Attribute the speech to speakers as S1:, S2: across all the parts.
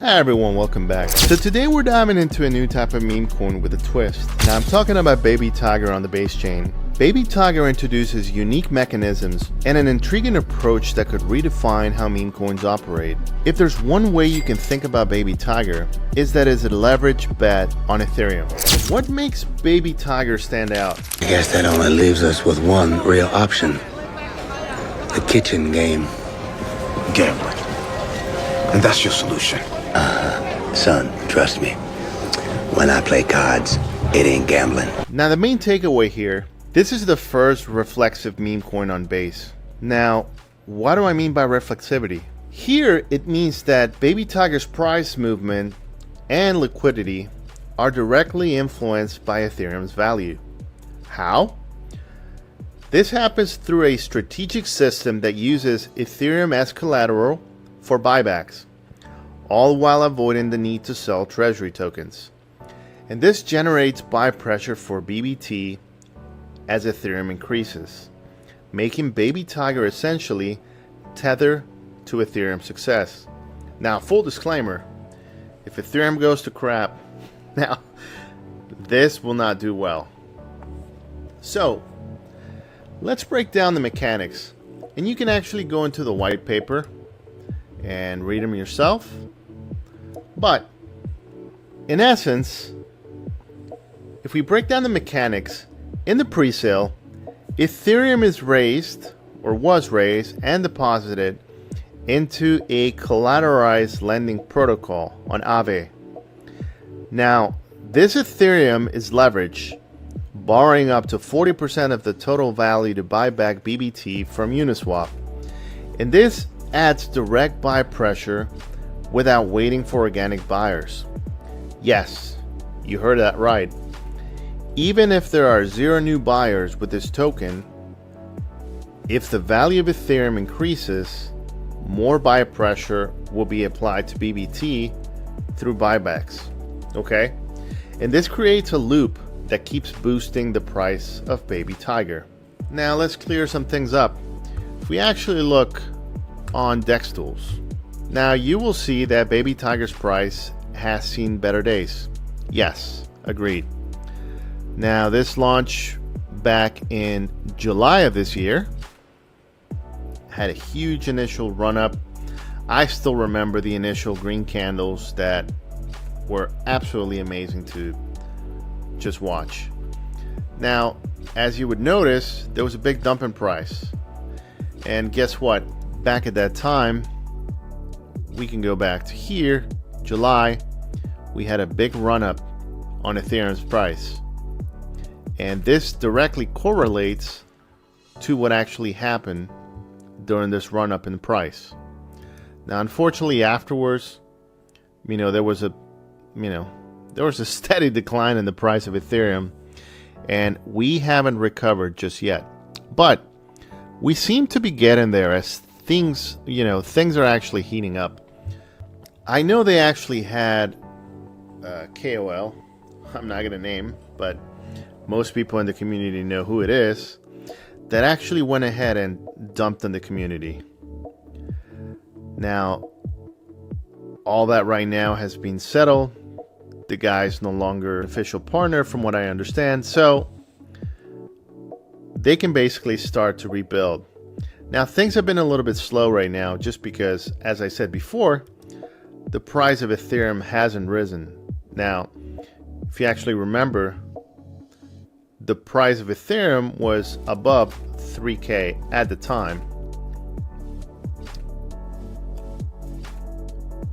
S1: Hi everyone, welcome back. So today we're diving into a new type of meme coin with a twist. Now I'm talking about Baby Tiger on the base chain. Baby Tiger introduces unique mechanisms and an intriguing approach that could redefine how meme coins operate. If there's one way you can think about Baby Tiger, is that it's a leverage bet on Ethereum. What makes Baby Tiger stand out?
S2: I guess that only leaves us with one real option. The kitchen game.
S3: Gambling. And that's your solution.
S2: Son, trust me. When I play cards, it ain't gambling.
S1: Now the main takeaway here, this is the first reflexive meme coin on base. Now, what do I mean by reflexivity? Here, it means that Baby Tiger's price movement and liquidity are directly influenced by Ethereum's value. How? This happens through a strategic system that uses Ethereum as collateral for buybacks, all while avoiding the need to sell treasury tokens. And this generates buy pressure for BBT as Ethereum increases, making Baby Tiger essentially tether to Ethereum success. Now, full disclaimer, if Ethereum goes to crap, now this will not do well. So let's break down the mechanics, and you can actually go into the white paper and read them yourself. But in essence, if we break down the mechanics, in the pre-sale, Ethereum is raised or was raised and deposited into a collateralized lending protocol on Aave. Now, this Ethereum is leveraged, borrowing up to 40% of the total value to buy back BBT from Uniswap. And this adds direct buy pressure without waiting for organic buyers. Yes, you heard that right. Even if there are 0 new buyers with this token, if the value of Ethereum increases, more buy pressure will be applied to BBT through buybacks. Okay? And this creates a loop that keeps boosting the price of Baby Tiger. Now let's clear some things up. If we actually look on DEX tools, now you will see that Baby Tiger's price has seen better days. Yes, agreed. Now this launch back in July of this year had a huge initial run up. I still remember the initial green candles that were absolutely amazing to just watch. Now, as you would notice, there was a big dump in price. And guess what? Back at that time, we can go back to here, July, we had a big run up on Ethereum's price. And this directly correlates to what actually happened during this run up in the price. Now, unfortunately, afterwards, there was a steady decline in the price of Ethereum, and we haven't recovered just yet. But we seem to be getting there as things are actually heating up. I know they actually had KOL, I'm not going to name, but most people in the community know who it is, that actually went ahead and dumped in the community. Now, all that right now has been settled. The guy's no longer an official partner from what I understand, so they can basically start to rebuild. Now, things have been a little bit slow right now just because, as I said before, the price of Ethereum hasn't risen. Now, if you actually remember, the price of Ethereum was above 3K at the time.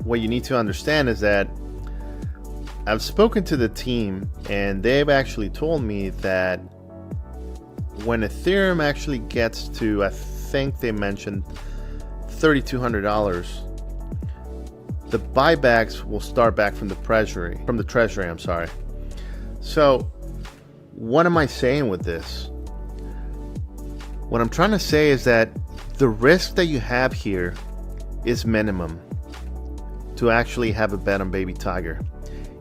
S1: What you need to understand is that I've spoken to the team and they've actually told me that when Ethereum actually gets to, I think they mentioned $3,200, the buybacks will start back from the treasury. I'm sorry. So, what am I saying with this? What I'm trying to say is that the risk that you have here is minimum to actually have a bet on Baby Tiger.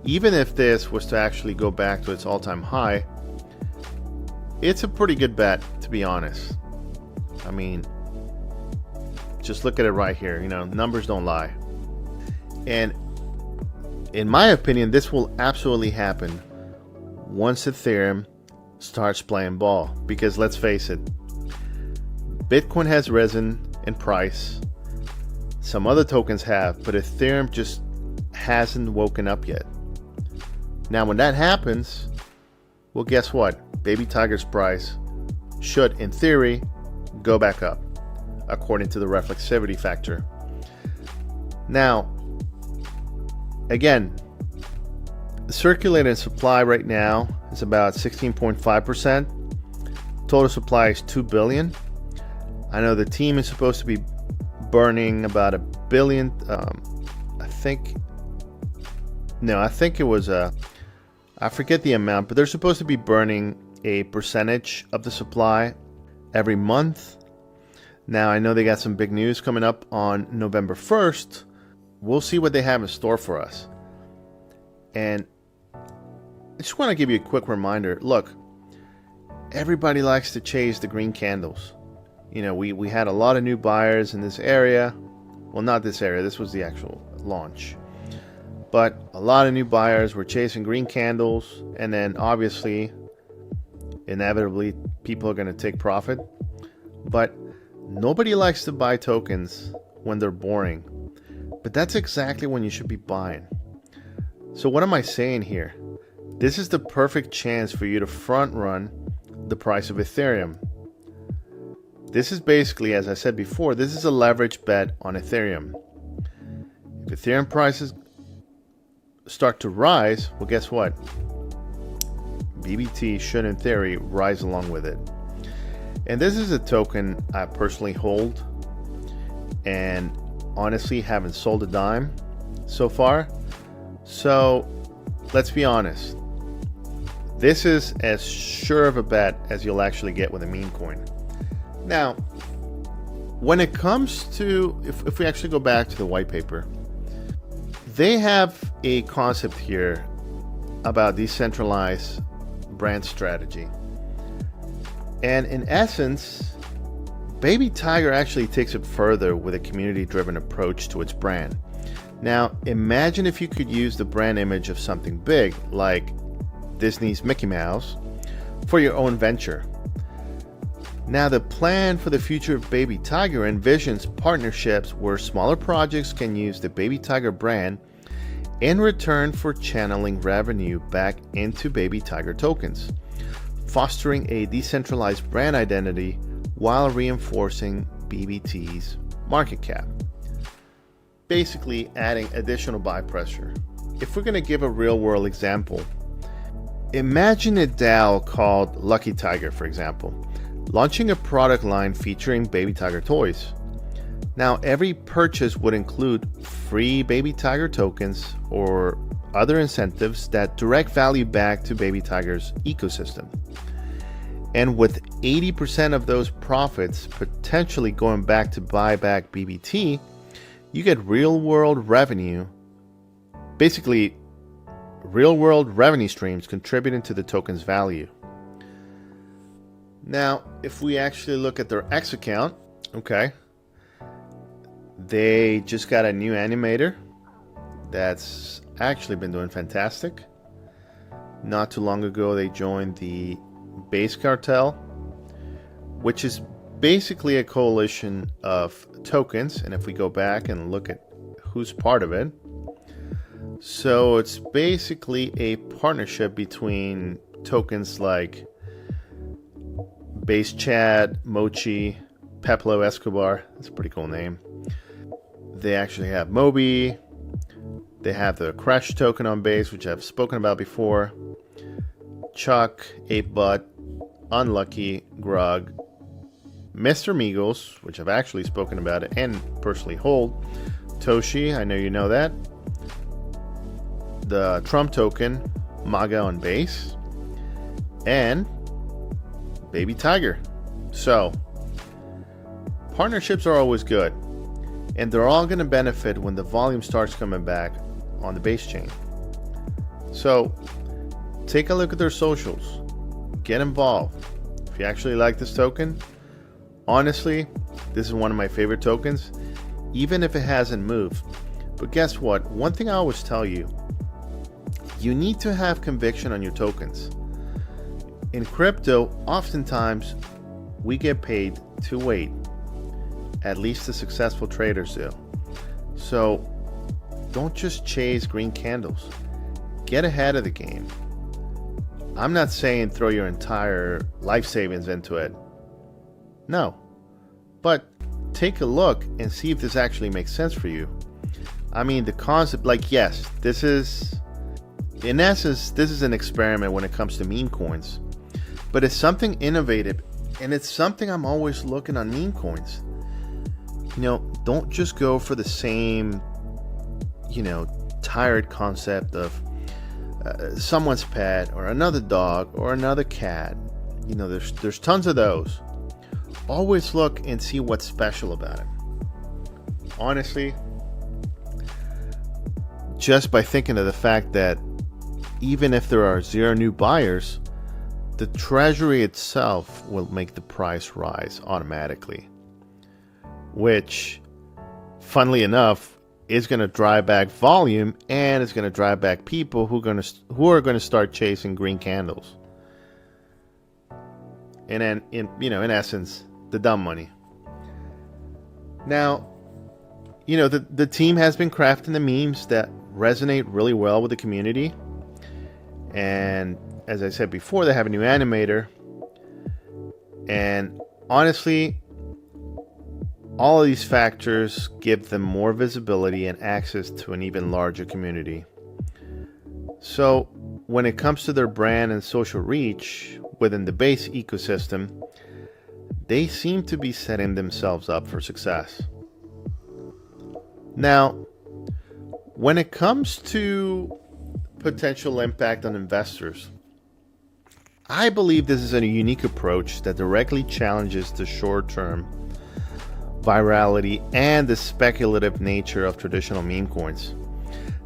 S1: Even if this was to actually go back to its all-time high, it's a pretty good bet, to be honest. I mean, just look at it right here. Numbers don't lie. And In my opinion, this will absolutely happen once Ethereum starts playing ball. Because let's face it, Bitcoin has risen in price. Some other tokens have, but Ethereum just hasn't woken up yet. Now, when that happens, well, guess what? Baby Tiger's price should, in theory, go back up, according to the reflexivity factor. Now, again, the circulating supply right now is about 16.5%. Total supply is 2 billion. I know the team is supposed to be burning about 1 billion. I think it was I forget the amount, but they're supposed to be burning a percentage of the supply every month. Now, I know they got some big news coming up on November 1st. We'll see what they have in store for us. And I just want to give you a quick reminder. Look, everybody likes to chase the green candles. You know, we had a lot of new buyers in this area. Well, not this area. This was the actual launch. But a lot of new buyers were chasing green candles. And then obviously, inevitably, people are going to take profit. But nobody likes to buy tokens when they're boring. But that's exactly when you should be buying. So what am I saying here? This is the perfect chance for you to front run the price of Ethereum. This is basically, as I said before, this is a leverage bet on Ethereum. If Ethereum prices start to rise, well, guess what? BBT should, in theory, rise along with it. And this is a token I personally hold and honestly haven't sold a dime so far. So let's be honest. This is as sure of a bet as you'll actually get with a meme coin. Now, when it comes to, if we actually go back to the white paper, they have a concept here about decentralized brand strategy. And in essence, Baby Tiger actually takes it further with a community-driven approach to its brand. Now, imagine if you could use the brand image of something big, like Disney's Mickey Mouse, for your own venture. Now, the plan for the future of Baby Tiger envisions partnerships where smaller projects can use the Baby Tiger brand in return for channeling revenue back into Baby Tiger tokens, fostering a decentralized brand identity while reinforcing BBT's market cap. Basically adding additional buy pressure. If we're going to give a real-world example, imagine a DAO called Lucky Tiger, for example, launching a product line featuring Baby Tiger toys. Now, every purchase would include free Baby Tiger tokens or other incentives that direct value back to Baby Tiger's ecosystem. And with 80% of those profits potentially going back to buy back BBT, you get real-world revenue, basically real-world revenue streams contributing to the token's value. Now, if we actually look at their X account, okay, they just got a new Animator that's actually been doing fantastic. Not too long ago, they joined the Base Cartel, which is basically a coalition of tokens. And if we go back and look at who's part of it, so it's basically a partnership between tokens like Base Chad, Mochi, Pablo Escobar. That's a pretty cool name. They actually have Moby. They have the Crash token on Base, which I've spoken about before. Chuck, 8butt, Unlucky, Grug, Mr. Migos, which I've actually spoken about and personally hold. Toshi, I know you know that. The Trump token, MAGA on Base. And Baby Tiger. So, partnerships are always good. And they're all going to benefit when the volume starts coming back on the Base chain. So, take a look at their socials. Get involved. If you actually like this token, honestly, this is one of my favorite tokens, even if it hasn't moved. But guess what? One thing I always tell you, you need to have conviction on your tokens. In crypto, oftentimes we get paid to wait. At least the successful traders do. So don't just chase green candles. Get ahead of the game. I'm not saying throw your entire life savings into it. No. But take a look and see if this actually makes sense for you. I mean, the concept, like, yes, this is, in essence, this is an experiment when it comes to meme coins. But it's something innovative, and it's something I'm always looking on meme coins. You know, don't just go for the same, tired concept of someone's pet or another dog or another cat. There's tons of those. Always look and see what's special about it. Honestly, just by thinking of the fact that even if there are 0 new buyers, the treasury itself will make the price rise automatically, which, funnily enough, is going to drive back volume, and it's going to drive back people who are going to start chasing green candles. And then, in essence, the dumb money. Now, the team has been crafting the memes that resonate really well with the community. And as I said before, they have a new animator. And honestly, all of these factors give them more visibility and access to an even larger community. So when it comes to their brand and social reach within the base ecosystem, they seem to be setting themselves up for success. Now, when it comes to potential impact on investors, I believe this is a unique approach that directly challenges the short-term virality and the speculative nature of traditional meme coins.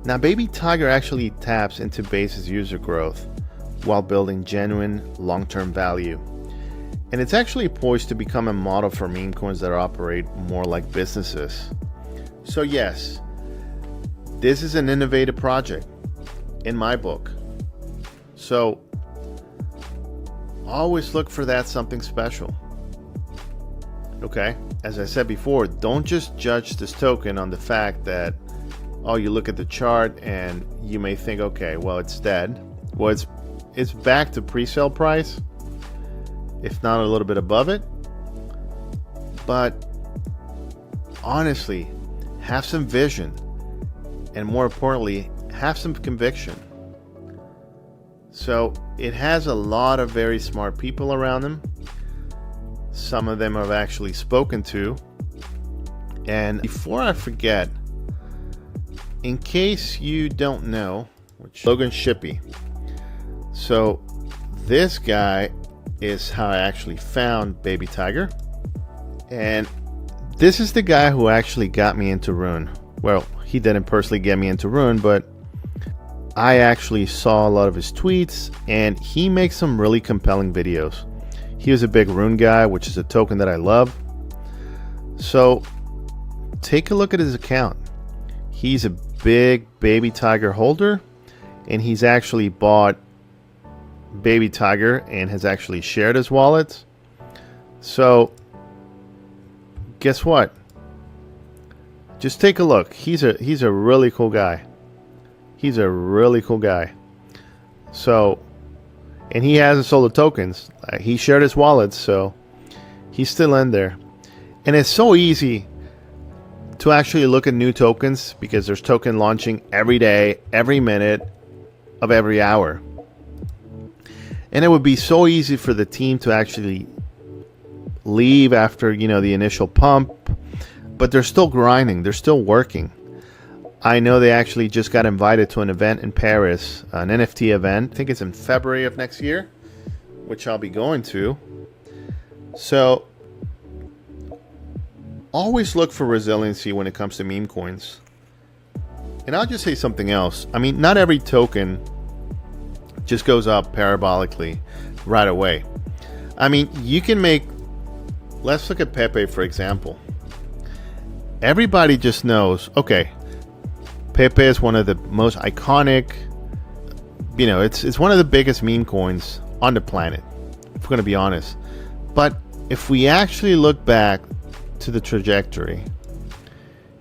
S1: Now, Baby Tiger actually taps into Base's user growth while building genuine long-term value. And it's actually poised to become a model for meme coins that operate more like businesses. So yes, this is an innovative project in my book. So always look for that something special. Okay? As I said before, don't just judge this token on the fact that, you look at the chart and you may think, okay, well, it's dead. Well, it's back to pre-sale price, if not a little bit above it. But honestly, have some vision, and more importantly, have some conviction. So it has a lot of very smart people around them. Some of them I've actually spoken to. And before I forget, in case you don't know, Logan Shippy. So this guy is how I actually found Baby Tiger. And this is the guy who actually got me into Rune. Well, he didn't personally get me into Rune, but I actually saw a lot of his tweets, and he makes some really compelling videos. He was a big Rune guy, which is a token that I love. So take a look at his account. He's a big Baby Tiger holder, and he's actually bought Baby Tiger and has actually shared his wallets. So guess what? Just take a look. He's a really cool guy. He's a really cool guy. So, and he hasn't sold the tokens. He shared his wallets, so he's still in there. And it's so easy to actually look at new tokens because there's token launching every day, every minute of every hour. And it would be so easy for the team to actually leave after, the initial pump, but they're still grinding, they're still working. I know they actually just got invited to an event in Paris, an NFT event. I think it's in February of next year, which I'll be going to. So always look for resiliency when it comes to meme coins. And I'll just say something else. I mean, not every token just goes up parabolically right away. I mean, you can make, let's look at Pepe, for example. Everybody just knows, okay, Pepe is one of the most iconic you know, it's one of the biggest meme coins on the planet, if we're going to be honest. But if we actually look back to the trajectory,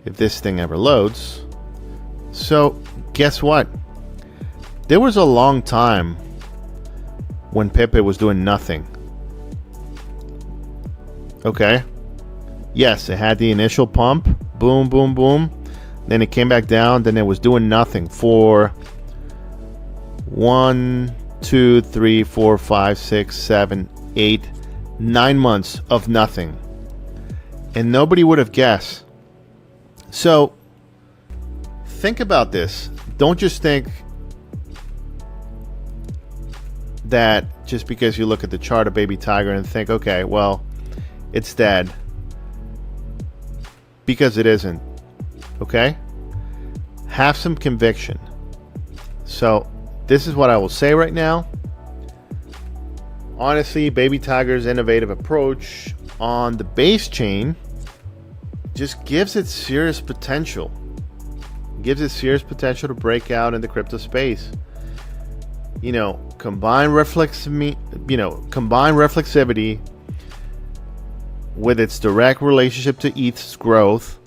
S1: if this thing ever loads, so guess what? There was a long time when Pepe was doing nothing. Okay. Yes, it had the initial pump. Boom, boom, boom. Then it came back down. Then it was doing nothing for 1, 2, 3, 4, 5, 6, 7, 8, 9 months of nothing. And nobody would have guessed. So think about this. Don't just think that just because you look at the chart of Baby Tiger and think, okay, well, it's dead. Because it isn't. Okay? Have some conviction. So this is what I will say right now. Honestly, Baby Tiger's innovative approach on the base chain just gives it serious potential. Gives it serious potential to break out in the crypto space. You know, combine reflexivity with its direct relationship to ETH's growth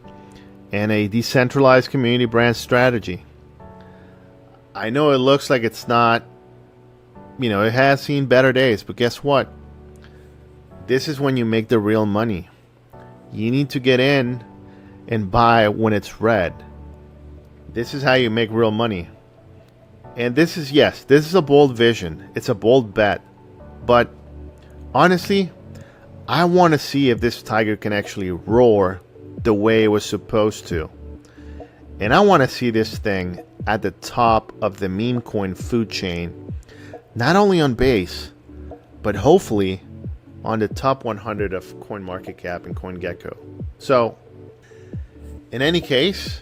S1: and a decentralized community brand strategy. I know it looks like it's not, you know, it has seen better days, but guess what? This is when you make the real money. You need to get in and buy when it's red. This is how you make real money. And this is, yes, this is a bold vision. It's a bold bet. But honestly, I want to see if this tiger can actually roar the way it was supposed to. And I want to see this thing at the top of the meme coin food chain. Not only on base, but hopefully on the top 100 of CoinMarketCap and CoinGecko. So, in any case,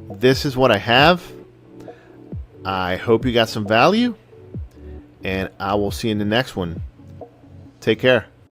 S1: this is what I have. I hope you got some value, and I will see you in the next one. Take care.